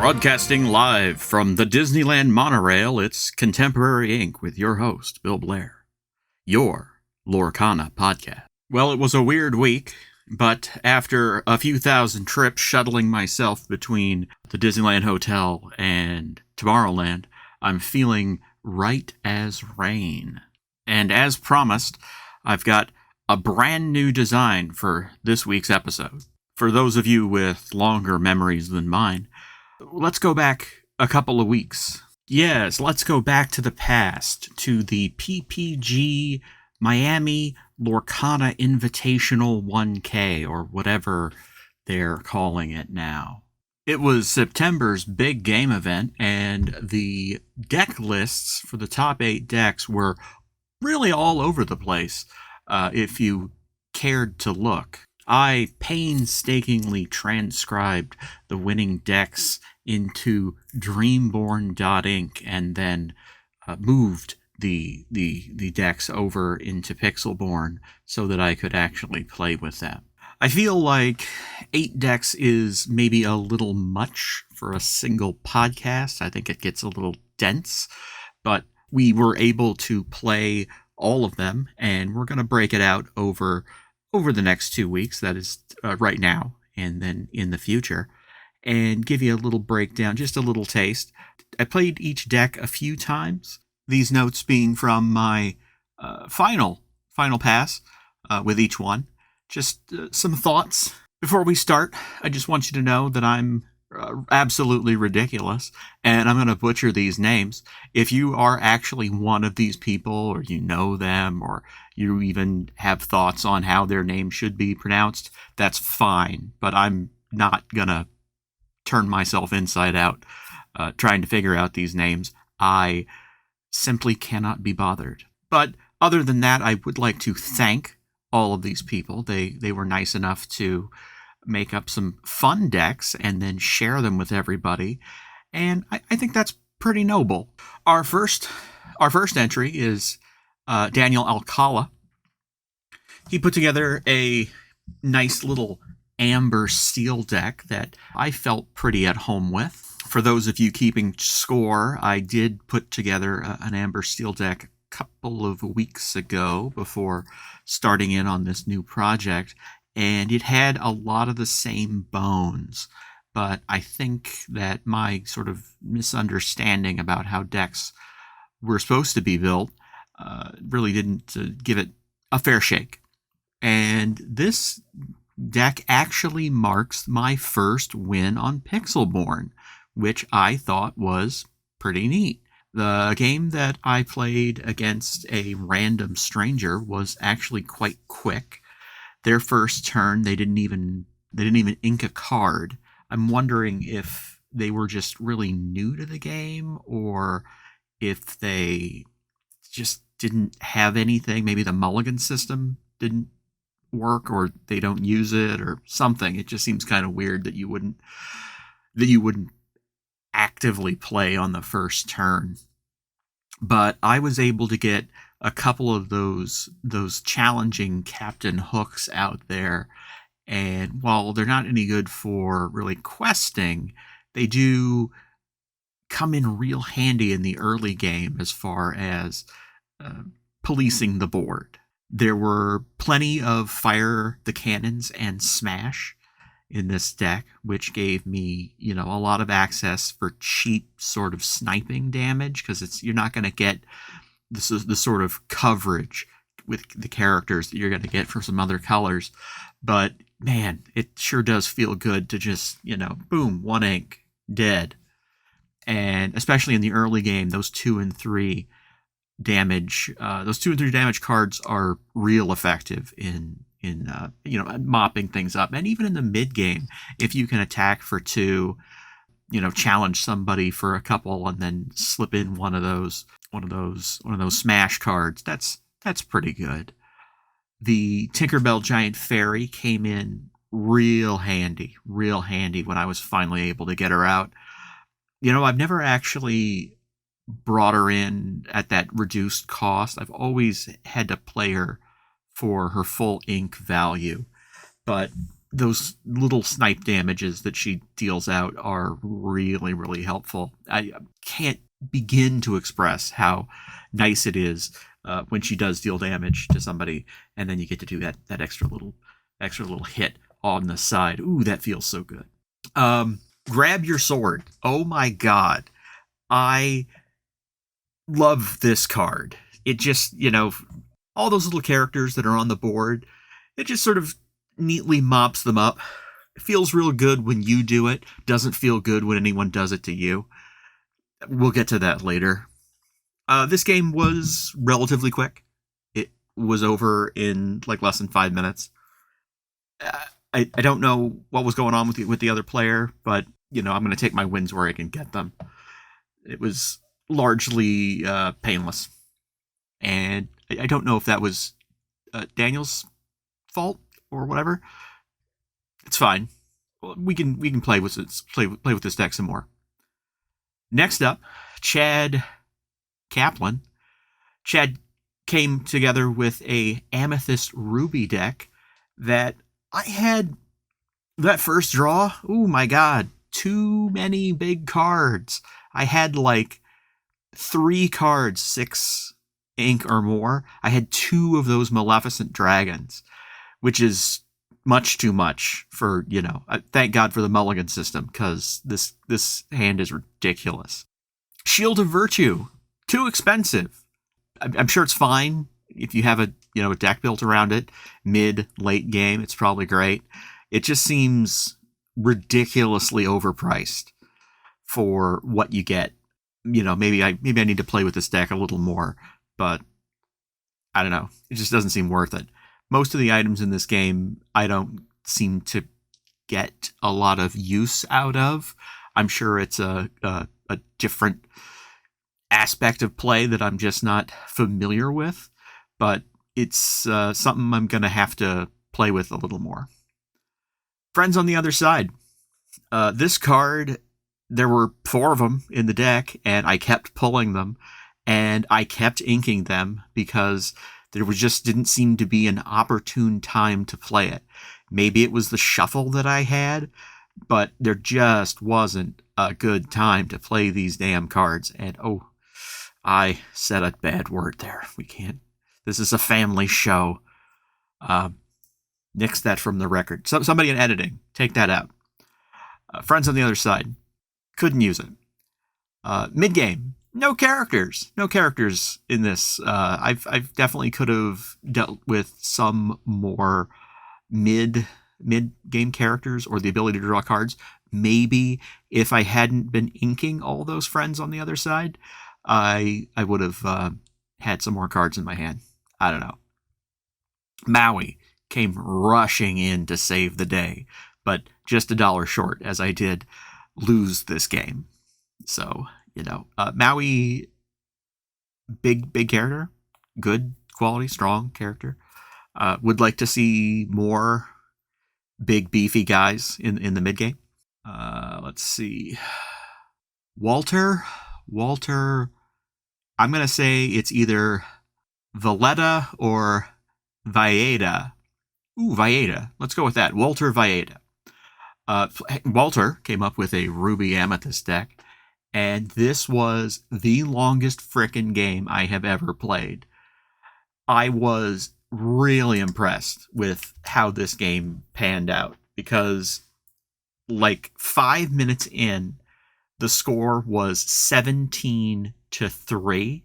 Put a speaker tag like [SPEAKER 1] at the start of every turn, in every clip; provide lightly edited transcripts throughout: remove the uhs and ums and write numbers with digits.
[SPEAKER 1] Broadcasting live from the Disneyland monorail, it's Contemporary Inc. with your host, Bill Blair, your Lorcana podcast. Well, it was a weird week, but after a few thousand trips shuttling myself between the Disneyland Hotel and Tomorrowland, I'm feeling right as rain. And as promised, I've got a brand new design for this week's episode. For those of you with longer memories than mine, let's go back a couple of weeks. Yes, let's go back to the past, to the PPG Miami Lorcana Invitational 1K, or whatever they're calling it now. It was September's big game event, and the deck lists for the top 8 decks were really all over the place, if you cared to look. I painstakingly transcribed the winning decks into Dreamborn.inc and then moved the decks over into Pixelborn so that I could actually play with them. I feel like 8 decks is maybe a little much for a single podcast. I think it gets a little dense, but we were able to play all of them, and we're going to break it out over the next 2 weeks, that is right now and then in the future, and give you a little breakdown, just a little taste. I played each deck a few times, these notes being from my final pass with each one. Just some thoughts. Before we start, I just want you to know that I'm absolutely ridiculous, and I'm going to butcher these names. If you are actually one of these people, or you know them, or you even have thoughts on how their name should be pronounced, that's fine, but I'm not going to turn myself inside out trying to figure out these names. I simply cannot be bothered. But other than that, I would like to thank all of these people. They were nice enough to make up some fun decks and then share them with everybody, and I think that's pretty noble. Our first entry is Daniel Alcala. He put together a nice little amber steel deck that I felt pretty at home with. For those of you keeping score, I did put together an amber steel deck a couple of weeks ago before starting in on this new project, and it had a lot of the same bones, but I think that my sort of misunderstanding about how decks were supposed to be built really didn't give it a fair shake. And this deck actually marks my first win on Pixelborn, which I thought was pretty neat. The game that I played against a random stranger was actually quite quick. Their first turn, they didn't even ink a card. I'm wondering if they were just really new to the game, or if they just didn't have anything. Maybe the mulligan system didn't work, or they don't use it, or something. It just seems kind of weird that you wouldn't actively play on the first turn. But I was able to get a couple of those challenging Captain Hooks out there, and while they're not any good for really questing, they do come in real handy in the early game as far as policing the board. There were plenty of Fire the Cannons and Smash in this deck, which gave me, a lot of access for cheap sort of sniping damage, because you're not going to get the sort of coverage with the characters that you're going to get from some other colors. But man, it sure does feel good to just, boom, 1 ink, dead. And especially in the early game, those 2 and 3 damage cards are real effective in mopping things up. And even in the mid game, if you can attack for 2, challenge somebody for a couple and then slip in one of those smash cards, that's pretty good. The Tinkerbell Giant Fairy came in real handy when I was finally able to get her out. I've never actually brought her in at that reduced cost. I've always had to play her for her full ink value. But those little snipe damages that she deals out are really, really helpful. I can't begin to express how nice it is when she does deal damage to somebody, and then you get to do that extra little hit on the side. Ooh, that feels so good. Grab your sword. Oh my god, I love this card. It just, all those little characters that are on the board, it just sort of neatly mops them up. It feels real good when you do it. Doesn't feel good when anyone does it to you. We'll get to that later. This game was relatively quick. It was over in like less than 5 minutes. I don't know what was going on with the other player, but I'm going to take my wins where I can get them. It was largely painless, and I don't know if that was Daniel's fault or whatever. It's fine. We can play with this deck some more. Next up, Chad Kaplan. Chad came together with a Amethyst Ruby deck that I had that first draw. Oh my god, too many big cards. I had like 3 cards, 6 ink or more. I had 2 of those Maleficent Dragons, which is much too much for, thank God for the mulligan system, because this hand is ridiculous. Shield of Virtue, too expensive. I'm sure it's fine if you have a deck built around it. Late game, it's probably great. It just seems ridiculously overpriced for what you get. Maybe I need to play with this deck a little more, but I don't know. It just doesn't seem worth it. Most of the items in this game, I don't seem to get a lot of use out of. I'm sure it's a different aspect of play that I'm just not familiar with, but it's something I'm going to have to play with a little more. Friends on the Other Side. This card, there were 4 of them in the deck, and I kept pulling them, and I kept inking them because there didn't seem to be an opportune time to play it. Maybe it was the shuffle that I had, but there just wasn't a good time to play these damn cards. And I said a bad word there. We can't. This is a family show. Nix that from the record. Somebody in editing, take that out. Friends on the Other Side. Couldn't use it. Mid-game. No characters in this. I've definitely could have dealt with some more mid game characters or the ability to draw cards. Maybe if I hadn't been inking all those friends on the other side, I would have had some more cards in my hand. I don't know. Maui came rushing in to save the day, but just $1 short, as I did lose this game. So, Maui, big character, good quality, strong character. Would like to see more big beefy guys in the mid game. Let's see. Walter, I'm going to say it's either Valletta or Valletta. Ooh, Valletta. Let's go with that. Walter Valletta. Walter came up with a Ruby Amethyst deck, and this was the longest frickin' game I have ever played. I was really impressed with how this game panned out, because like 5 minutes in, the score was 17-3,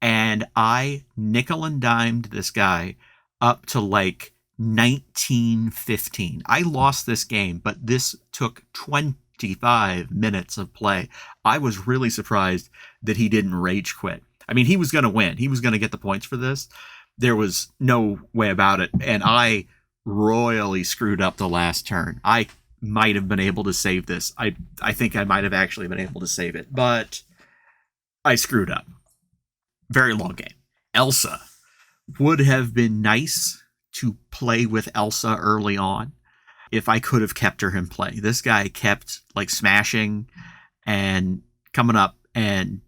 [SPEAKER 1] and I nickel and dimed this guy up to like 19-15. I lost this game, but this took 25 minutes of play. I was really surprised that he didn't rage quit. I mean, he was going to win. He was going to get the points for this. There was no way about it, and I royally screwed up the last turn. I might have been able to save this. I think I might have actually been able to save it, but I screwed up. Very long game. Elsa. Would have been nice to play with Elsa early on if I could have kept her in play. This guy kept like smashing and coming up and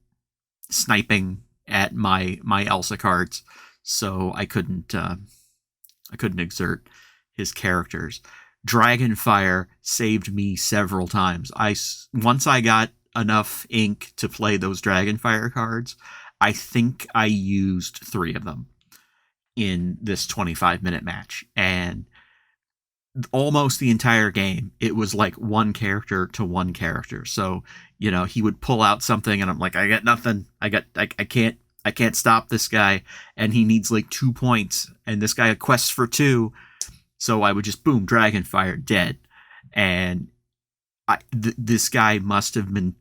[SPEAKER 1] sniping at my Elsa cards, so I couldn't exert his characters. Dragonfire saved me several times. Once I got enough ink to play those Dragonfire cards, I think I used 3 of them in this 25-minute match. And almost the entire game, it was like one character to one character. So, he would pull out something and I'm like, I got nothing. I can't stop this guy. And he needs like 2 points. And this guy quests for 2. So I would just boom, Dragonfire, dead. And this guy must have been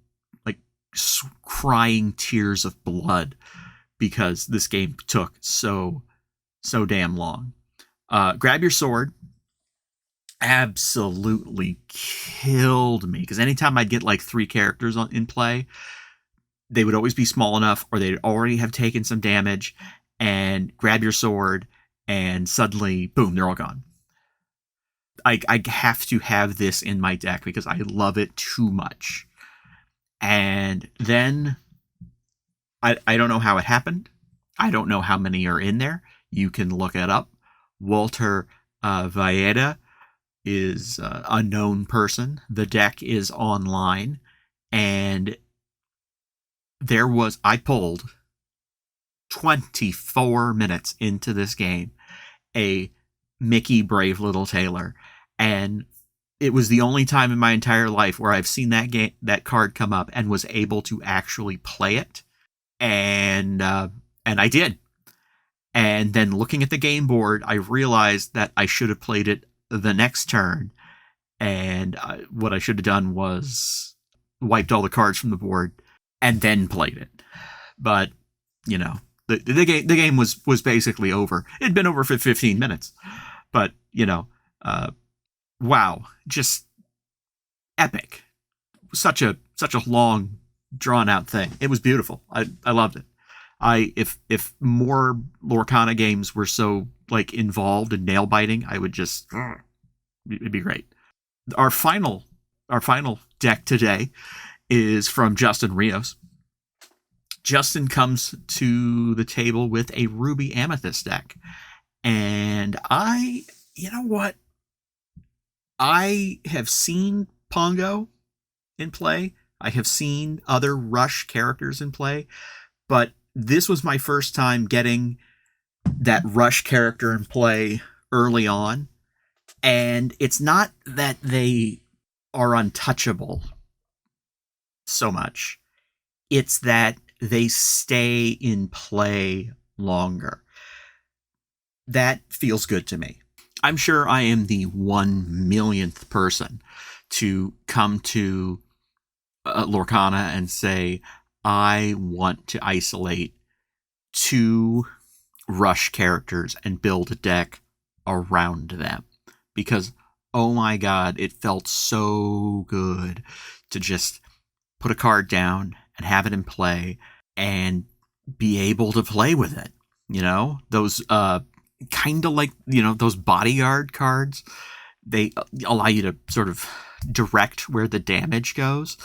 [SPEAKER 1] like crying tears of blood because this game took so damn long. Grab your sword absolutely killed me because anytime I'd get like 3 characters in play, they would always be small enough or they'd already have taken some damage. And grab your sword and suddenly, boom, they're all gone. I have to have this in my deck because I love it too much. And then I don't know how it happened. I don't know how many are in there. You can look it up. Walter Valleda is a known person. The deck is online. And I pulled 24 minutes into this game a Mickey Brave Little Tailor, and it was the only time in my entire life where I've seen that card come up and was able to actually play it, and I did. And then looking at the game board, I realized that I should have played it the next turn, and what I should have done was wiped all the cards from the board and then played it. But the game was basically over. It'd been over for 15 minutes. But, wow, just epic. Such a long, drawn out thing. It was beautiful. I loved it. If more Lorcana games were so like involved and nail biting, I would just, it'd be great. Our final deck today is from Justin Rios. Justin comes to the table with a Ruby Amethyst deck. And you know what? I have seen Pongo in play. I have seen other Rush characters in play. But this was my first time getting that Rush character in play early on. And it's not that they are untouchable so much. It's that they stay in play longer. That feels good to me. I'm sure I am the 1,000,000th person to come to Lorcana and say, I want to isolate 2 Rush characters and build a deck around them. Because, oh my god, it felt so good to just put a card down and have it in play and be able to play with it. Those kind of like, those bodyguard cards, they allow you to sort of direct where the damage goes.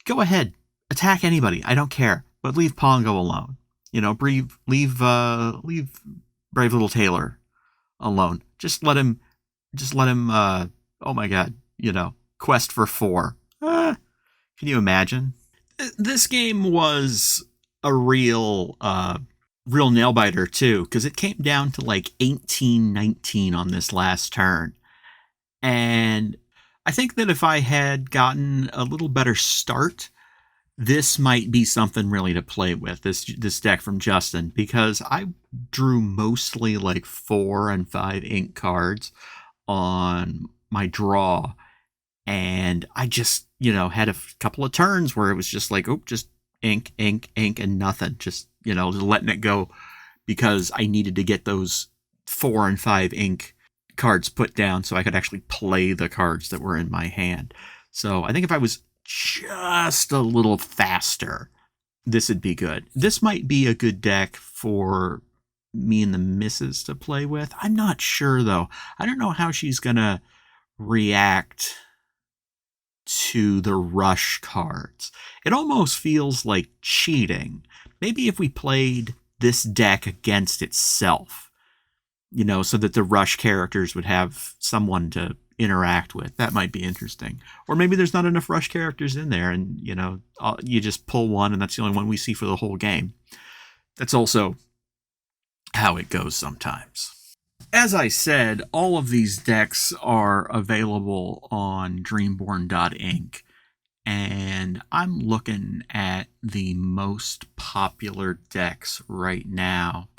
[SPEAKER 1] Go ahead, attack anybody, I don't care, but leave Pongo alone. Leave Brave Little Tailor alone. Just let him oh my god, quest for 4. Can you imagine? This game was a real nail biter too, because it came down to like 18-19 on this last turn. And I think that if I had gotten a little better start, this might be something really to play with, this deck from Justin, because I drew mostly like 4 and 5 ink cards on my draw. And I just, had a couple of turns where it was just like, just ink, and nothing. Just, just letting it go because I needed to get those 4 and 5 ink cards put down so I could actually play the cards that were in my hand. So I think if I was just a little faster, this would be good. This might be a good deck for me and the missus to play with. I'm not sure, though. I don't know how she's going to react to the Rush cards. It almost feels like cheating. Maybe if we played this deck against itself, so that the Rush characters would have someone to interact with. That might be interesting. Or maybe there's not enough rush characters in there, and you just pull one, and that's the only one we see for the whole game. That's also how it goes sometimes. As I said, all of these decks are available on Dreamborn.inc, and I'm looking at the most popular decks right now,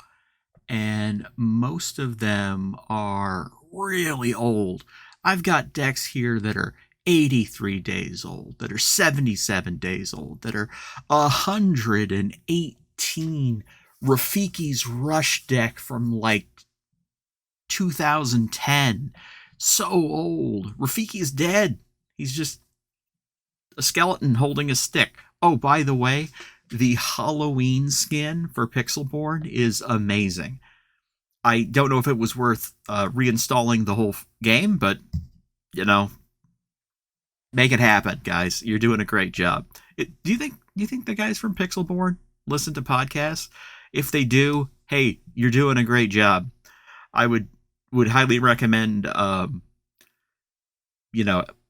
[SPEAKER 1] and most of them are really old. I've got decks here that are 83 days old, that are 77 days old, that are 118. Rafiki's Rush deck from like 2010. So old. Rafiki's dead. He's just a skeleton holding a stick. Oh, by the way, the Halloween skin for Pixelborn is amazing. I don't know if it was worth reinstalling the whole game, but, make it happen, guys. You're doing a great job. Do you think the guys from Pixelborn listen to podcasts? If they do, hey, you're doing a great job. I would highly recommend,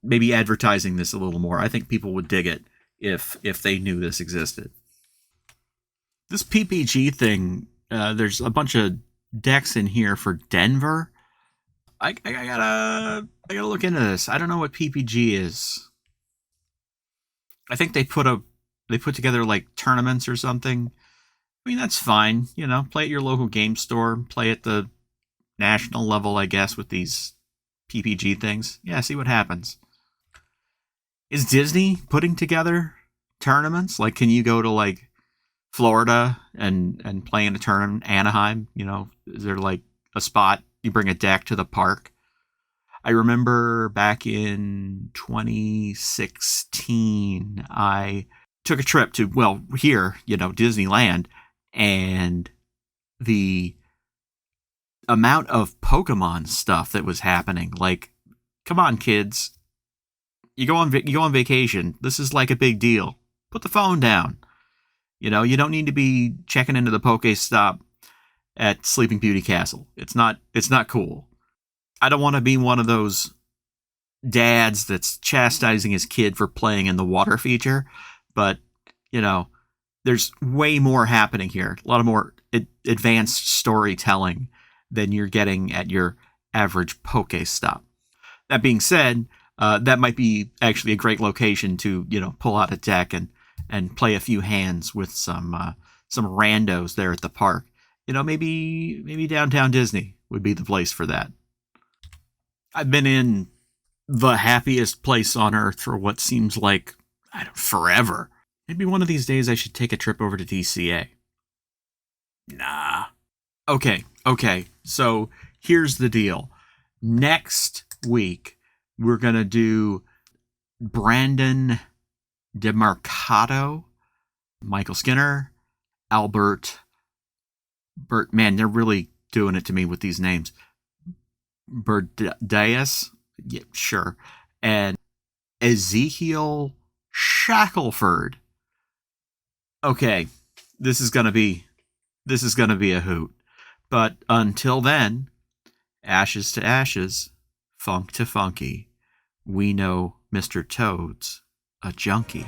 [SPEAKER 1] maybe advertising this a little more. I think people would dig it if they knew this existed. This PPG thing, there's a bunch of decks in here for Denver. I gotta look into this. I don't know what PPG is. I think they put together like tournaments or something. I mean, that's fine. Play at your local game store. Play at the national level, I guess, with these PPG things. Yeah, see what happens. Is Disney putting together tournaments? Like, can you go to like Florida and play in a tournament? Anaheim, is there like a spot you bring a deck to the park? I remember back in 2016, I took a trip to, here, Disneyland, and the amount of Pokemon stuff that was happening. Like, come on, kids. You go on vacation. This is like a big deal. Put the phone down. You don't need to be checking into the Pokestop at Sleeping Beauty Castle. It's not cool. I don't want to be one of those dads that's chastising his kid for playing in the water feature, but there's way more happening here. A lot of more advanced storytelling than you're getting at your average Pokestop. That being said, that might be actually a great location to pull out a deck and play a few hands with some randos there at the park. Maybe downtown Disney would be the place for that. I've been in the happiest place on earth for what seems like forever. Maybe one of these days I should take a trip over to DCA. Nah. Okay. So here's the deal. Next week, we're going to do Brandon DeMarcato, Michael Skinner, man, they're really doing it to me with these names. Berdias, yeah, sure, and Ezekiel Shackelford. Okay, this is gonna be a hoot. But until then, ashes to ashes, funk to funky, we know Mr. Toad's a junkie.